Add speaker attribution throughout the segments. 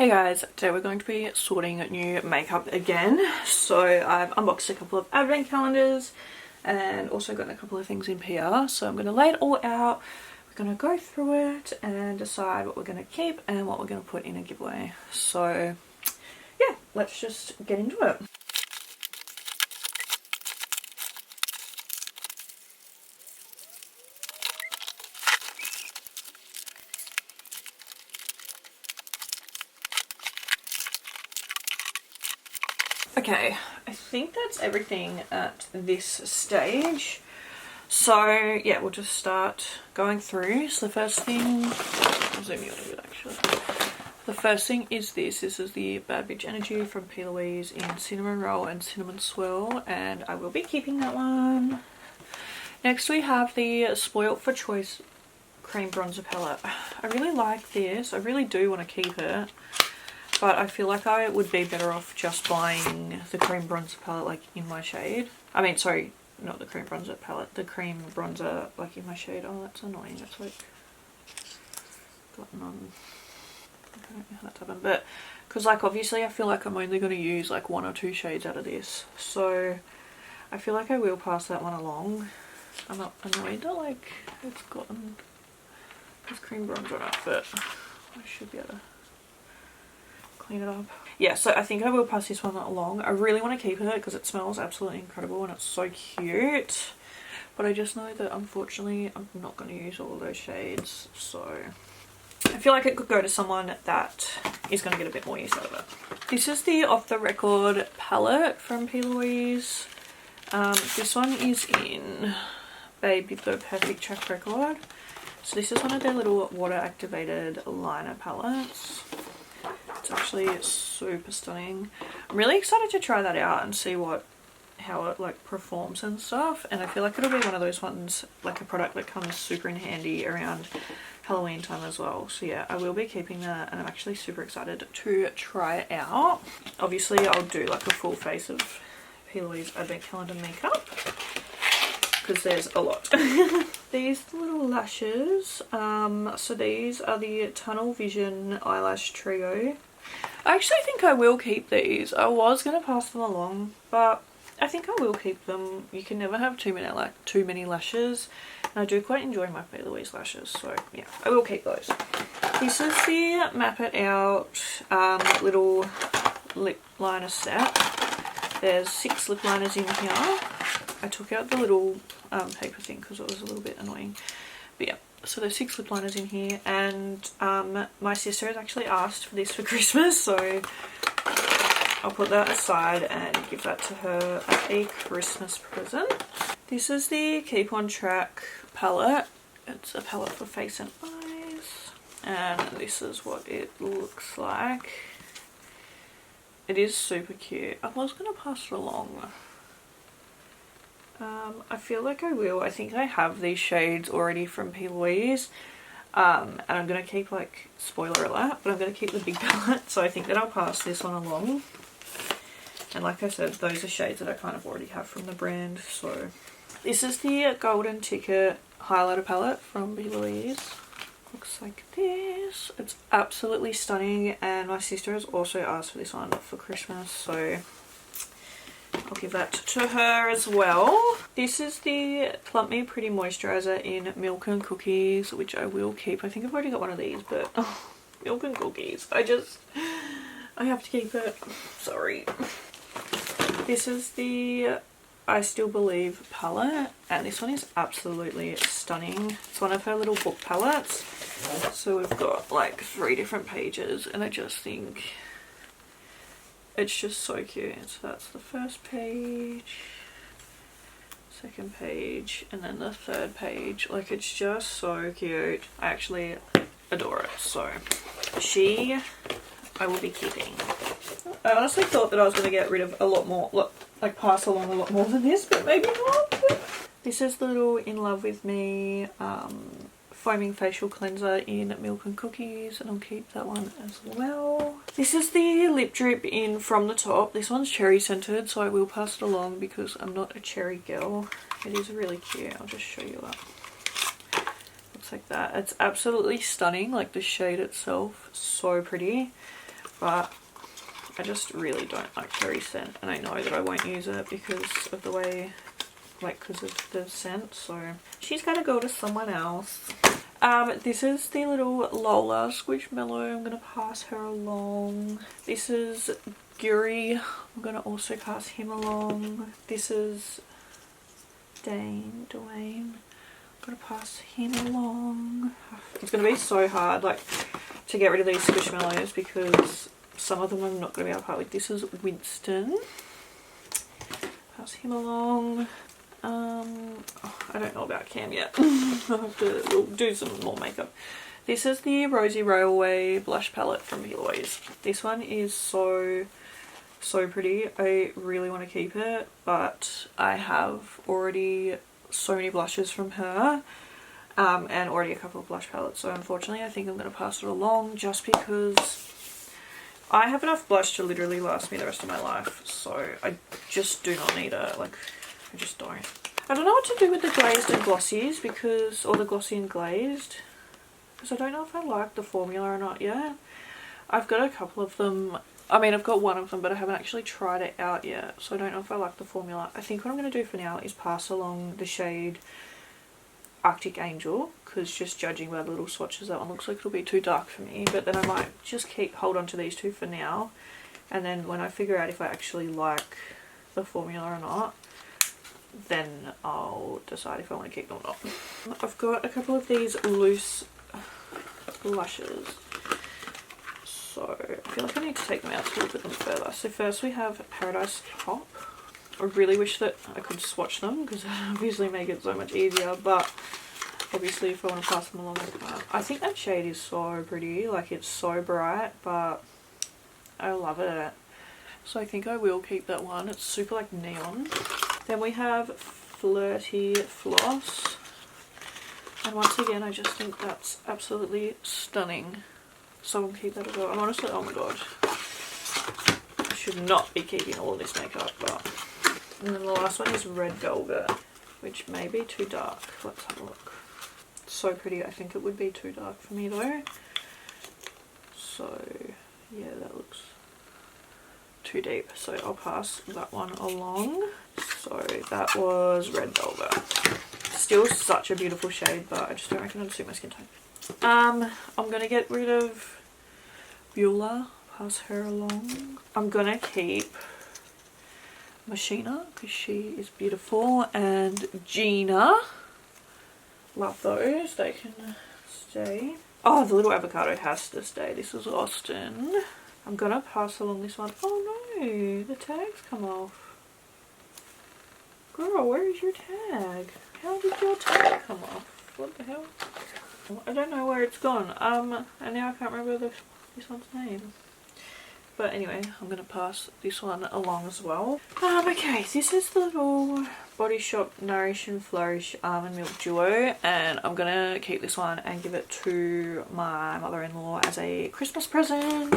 Speaker 1: Hey guys, today we're going to be sorting new makeup again. So I've unboxed a couple of advent calendars and also gotten a couple of things in PR. So I'm going to lay it all out. We're going to go through it and decide what we're going to keep and what we're going to put in a giveaway. So yeah, let's just get into it. Okay, I think that's everything at this stage. So yeah, we'll just start going through. So the first thing, I'll zoom you a little bit actually. The first thing is this. This is the Bad Bitch Energy from P. Louise in Cinnamon Roll and Cinnamon Swirl, and I will be keeping that one. Next we have the Spoilt for Choice Cream Bronzer Palette. I really like this. I really do want to keep it. But I feel like I would be better off just buying the cream bronzer palette like in my shade. I mean, sorry, not the cream bronzer palette, the cream bronzer like in my shade. Oh, that's annoying. That's like gotten on. I don't know how that's happened. But because like obviously I feel like I'm only going to use like 1 or 2 shades out of this. So I feel like I will pass that one along. I'm not annoyed that like it's gotten this cream bronzer on it, but I should be able to clean it up. Yeah, so I think I will pass this one along. I really want to keep it because it smells absolutely incredible and it's so cute. But I just know that unfortunately I'm not going to use all of those shades. So I feel like it could go to someone that is going to get a bit more use out of it. This is the Off the Record palette from P. Louise. This one is in Baby the Perfect Track Record. So this is one of their little water activated liner palettes. It's actually super stunning. I'm really excited to try that out and see how it like performs and stuff, and I feel like it'll be one of those ones, like a product that comes super in handy around Halloween time as well. So yeah, I will be keeping that and I'm actually super excited to try it out. Obviously I'll do like a full face of P. Louise advent calendar makeup because there's a lot. These little lashes, so these are the Tunnel Vision Eyelash Trio. I actually think I will keep these. I was going to pass them along, but I think I will keep them. You can never have too many lashes, and I do quite enjoy my P. Louise lashes, so yeah, I will keep those. This is the Map It Out little lip liner set. There's 6 lip liners in here. I took out the little paper thing because it was a little bit annoying. But yeah, so there's 6 lip liners in here, and my sister has actually asked for this for Christmas, so I'll put that aside and give that to her as a Christmas present. This is the Keep On Track palette. It's a palette for face and eyes, and this is what it looks like. It is super cute. I was going to pass it along. I feel like I will. I think I have these shades already from P. Louise. And I'm going to keep, like, spoiler alert, but I'm going to keep the big palette. So I think that I'll pass this one along. And like I said, those are shades that I kind of already have from the brand. So this is the Golden Ticket highlighter palette from P. Louise. Looks like this. It's absolutely stunning. And my sister has also asked for this one for Christmas. So I'll give that to her as well. This is the Plump Me Pretty Moisturiser in Milk and Cookies, which I will keep. I think I've already got one of these, but oh, Milk and Cookies. I have to keep it. Sorry. This is the I Still Believe palette, and this one is absolutely stunning. It's one of her little book palettes. So we've got like 3 different pages, and I just think it's just so cute. So that's the first page, second page, and then the 3rd page. Like, it's just so cute. I actually adore it. So I will be keeping. I honestly thought that I was going to get rid of a lot more, like pass along a lot more than this, but maybe not. This is the little In Love With Me foaming facial cleanser in Milk and Cookies, and I'll keep that one as well. This is the lip drip in From the Top. This one's cherry scented, so I will pass it along because I'm not a cherry girl. It is really cute. I'll just show you that. Looks like that. It's absolutely stunning. Like, the shade itself, so pretty. but I just really don't like cherry scent, and I know that I won't use it because of the way, like, because of the scent, so she's got to go to someone else. This is the little Lola Squishmallow. I'm going to pass her along. This is Guri. I'm going to also pass him along. This is Dwayne. I'm going to pass him along. It's going to be so hard, like, to get rid of these Squishmallows because some of them I'm not going to be able to part with. This is Winston. Pass him along. I don't know about Cam yet. We'll do some more makeup. This is the Rosy Railway blush palette from Pilaways. This one is so pretty. I really want to keep it, but I have already so many blushes from her, and already a couple of blush palettes, so unfortunately I think I'm going to pass it along just because I have enough blush to literally last me the rest of my life, so I just do not need it. Like, I just don't. I don't know what to do with the glazed and glossies because, or the glossy and glazed, because I don't know if I like the formula or not yet. I've got a couple of them. I mean, I've got one of them, but I haven't actually tried it out yet, so I don't know if I like the formula. I think what I'm going to do for now is pass along the shade Arctic Angel, because just judging by the little swatches, that one looks like it'll be too dark for me, but then I might just hold on to these two for now, and then when I figure out if I actually like the formula or not, then I'll decide if I want to keep them or not. I've got a couple of these loose blushes, so I feel like I need to take them out to look at them further. So first we have Paradise Pop. I really wish that I could swatch them because that obviously make it so much easier, but obviously if I want to pass them along, I can't. I think that shade is so pretty, like it's so bright, but I love it. So I think I will keep that one. It's super like neon. Then we have Flirty Floss, and once again I just think that's absolutely stunning, so I'll keep that as well. I'm honestly, oh my god, I should not be keeping all of this makeup, but... And then the last one is Red Velvet, which may be too dark. Let's have a look. It's so pretty. I think it would be too dark for me though, so yeah, that looks too deep, so I'll pass that one along. So that was Red Velvet. Still such a beautiful shade, but I just don't reckon it'll suit my skin tone. I'm gonna get rid of Beulah, pass her along. I'm gonna keep Machina because she is beautiful, and Gina, love those, they can stay. Oh, the little avocado has to stay. This is Austin. I'm gonna pass along this one. Oh no, the tag's come off. Girl, where is your tag? How did your tag come off? What the hell? I don't know where it's gone. And now I can't remember this one's name. But anyway, I'm gonna pass this one along as well. Okay, this is the little Body Shop Nourish and Flourish Almond Milk Duo, and I'm gonna keep this one and give it to my mother-in-law as a Christmas present.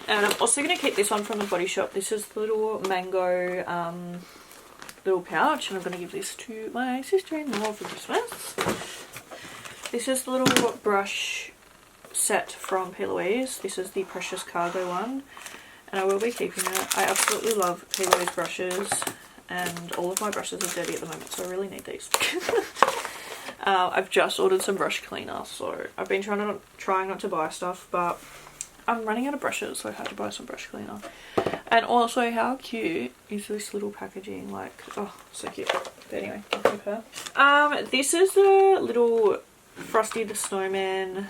Speaker 1: And I'm also gonna keep this one from the Body Shop. This is the little mango little pouch, and I'm gonna give this to my sister-in-law for Christmas. This is the little brush set from P. Louise. This is the Precious Cargo one, and I will be keeping it. I absolutely love P. Louise brushes, and all of my brushes are dirty at the moment, so I really need these. I've just ordered some brush cleaner, so I've been trying not to buy stuff, but I'm running out of brushes, so I had to buy some brush cleaner. And also, how cute is this little packaging? Like, oh, so cute. But anyway, I'll keep her. This is the little Frosty the Snowman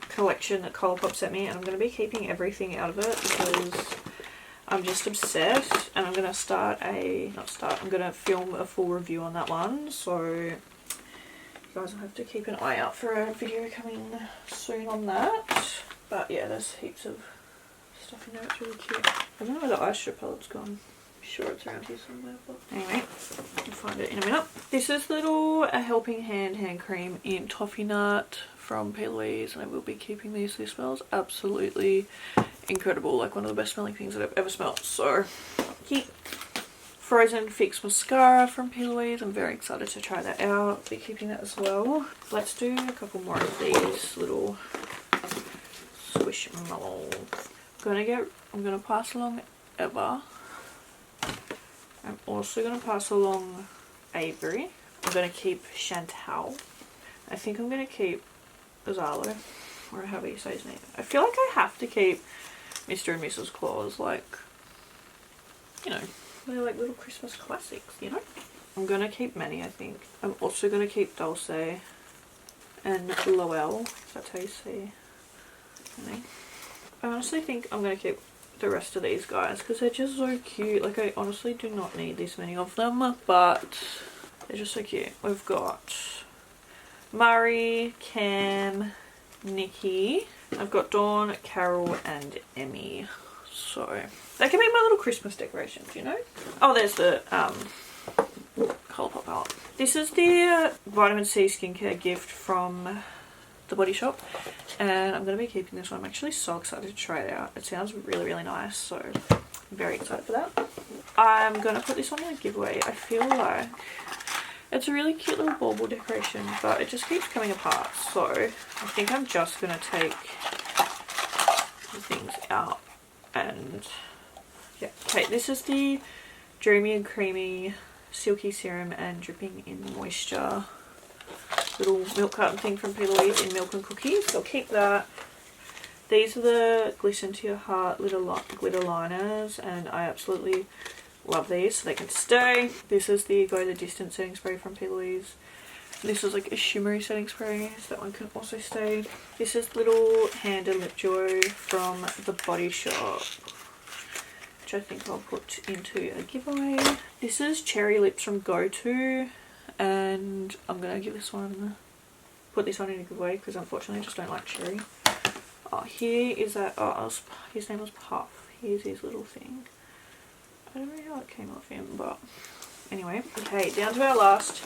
Speaker 1: collection that Colourpop sent me, and I'm going to be keeping everything out of it because I'm just obsessed, and I'm going to I'm going to film a full review on that one, so you guys will have to keep an eye out for a video coming soon on that. But yeah, there's heaps of stuff in there. It's really cute. I don't know where the eyeshadow palette's gone. I'm sure it's around here somewhere, but anyway, I'll find it in a minute. This is the little Helping Hand cream in Toffee Nut from P. Louise, and I will be keeping these. This smells absolutely incredible, like one of the best smelling things that I've ever smelled, so keep. Frozen Fix Mascara from P. Louise. I'm very excited to try that out. Be keeping that as well. Let's do a couple more of these little Squishmallows. I'm gonna pass along Eva. I'm also gonna pass along Avery. I'm gonna keep Chantal. I think I'm gonna keep Zalo, or however you say his name. I feel like I have to keep Mr. and Mrs. Claus, like, you know, they're like little Christmas classics, you know? I'm gonna keep Manny, I think. I'm also gonna keep Dulce and Lowell, if that's how you say her name. I honestly think I'm gonna keep the rest of these guys because they're just so cute. Like, I honestly do not need this many of them, but they're just so cute. We've got Murray, Cam, Nikki. I've got Dawn, Carol and Emmy. So they can be my little Christmas decorations, you know? Oh, there's the Colourpop palette. This is the vitamin C skincare gift from the Body Shop, and I'm going to be keeping this one. I'm actually so excited to try it out. It sounds really, really nice, so I'm very excited for that. I'm going to put this one in a giveaway. I feel like it's a really cute little bauble decoration, but it just keeps coming apart, so I think I'm just going to take the things out. And yeah, okay, this is the Dreamy and Creamy Silky Serum and Dripping in Moisture little milk carton thing from P. Louise in Milk and Cookies, so I'll keep that. These are the Glisten to Your Heart glitter liners, and I absolutely love these, so they can stay. This is the Go the Distance setting spray from P. Louise. This is like a shimmery setting spray, so that one can also stay. This is little hand and lip duo from the Body Shop, which I think I'll put into a giveaway. This is Cherry Lips from Go To, and I'm gonna give this one, put this one in a giveaway because unfortunately I just don't like cherry. Oh, here is that, his name was Puff. Here's his little thing. I don't know how it came off him, but anyway. Okay, down to our last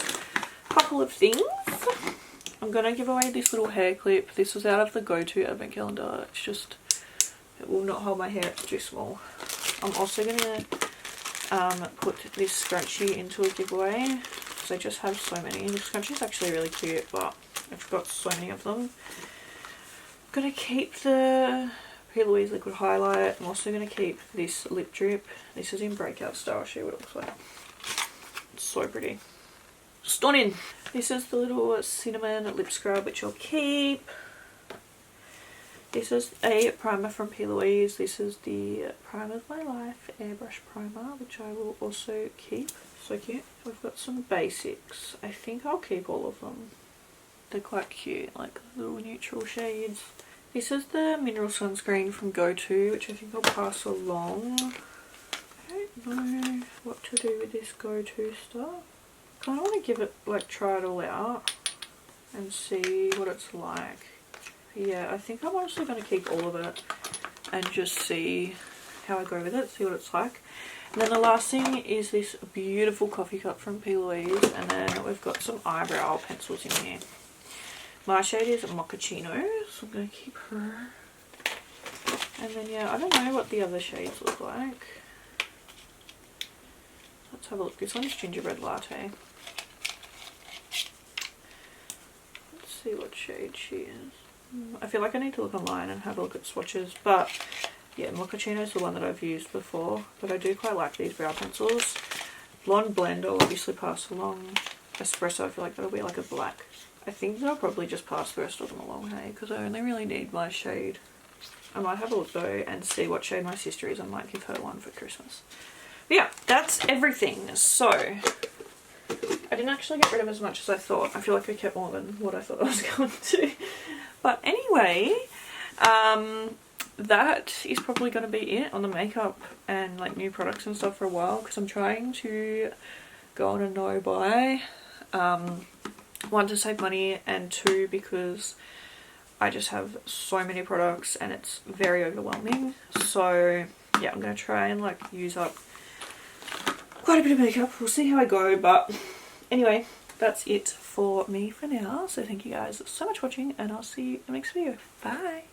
Speaker 1: couple of things. I'm gonna give away this little hair clip. This was out of the Go To advent calendar. It's just, it will not hold my hair, it's too small. I'm also gonna put this scrunchie into a giveaway because I just have so many. The scrunchie is actually really cute, but I've got so many of them. I'm gonna keep the P. Louise liquid highlight. I'm also gonna keep this lip drip. This is in Breakout Style. I'll show you what it looks like. It's so pretty. Stunning. This is the little cinnamon lip scrub, which I'll keep. This is a primer from P. Louise. This is the Prime of My Life airbrush primer, which I will also keep. So cute. We've got some basics. I think I'll keep all of them. They're quite cute, like little neutral shades. This is the mineral sunscreen from Go To, which I think I'll pass along. I don't know what to do with this Go To stuff. I kind of want to give it, like, try it all out and see what it's like. Yeah, I think I'm honestly going to keep all of it and just see how I go with it, see what it's like. And then the last thing is this beautiful coffee cup from P. Louise, and then we've got some eyebrow pencils in here. My shade is Mochaccino, so I'm going to keep her. And then, yeah, I don't know what the other shades look like. Let's have a look. This one is Gingerbread Latte. Let's see what shade she is. I feel like I need to look online and have a look at swatches, but yeah, Mochaccino is the one that I've used before, but I do quite like these brow pencils. Blonde Blend I'll obviously pass along. Espresso, I feel like that'll be like a black. I think that I'll probably just pass the rest of them along, hey, because I only really need my shade. I might have a look though and see what shade my sister is. I might give her one for Christmas. But yeah, that's everything. So I didn't actually get rid of as much as I thought. I feel like I kept more than what I thought I was going to. But anyway, that is probably going to be it on the makeup and like new products and stuff for a while, because I'm trying to go on a no buy. One, to save money, and two, because I just have so many products and it's very overwhelming. So yeah, I'm going to try and like use up quite a bit of makeup. We'll see how I go, but anyway, that's it for me for now. So thank you guys so much for watching, and I'll see you in the next video. Bye!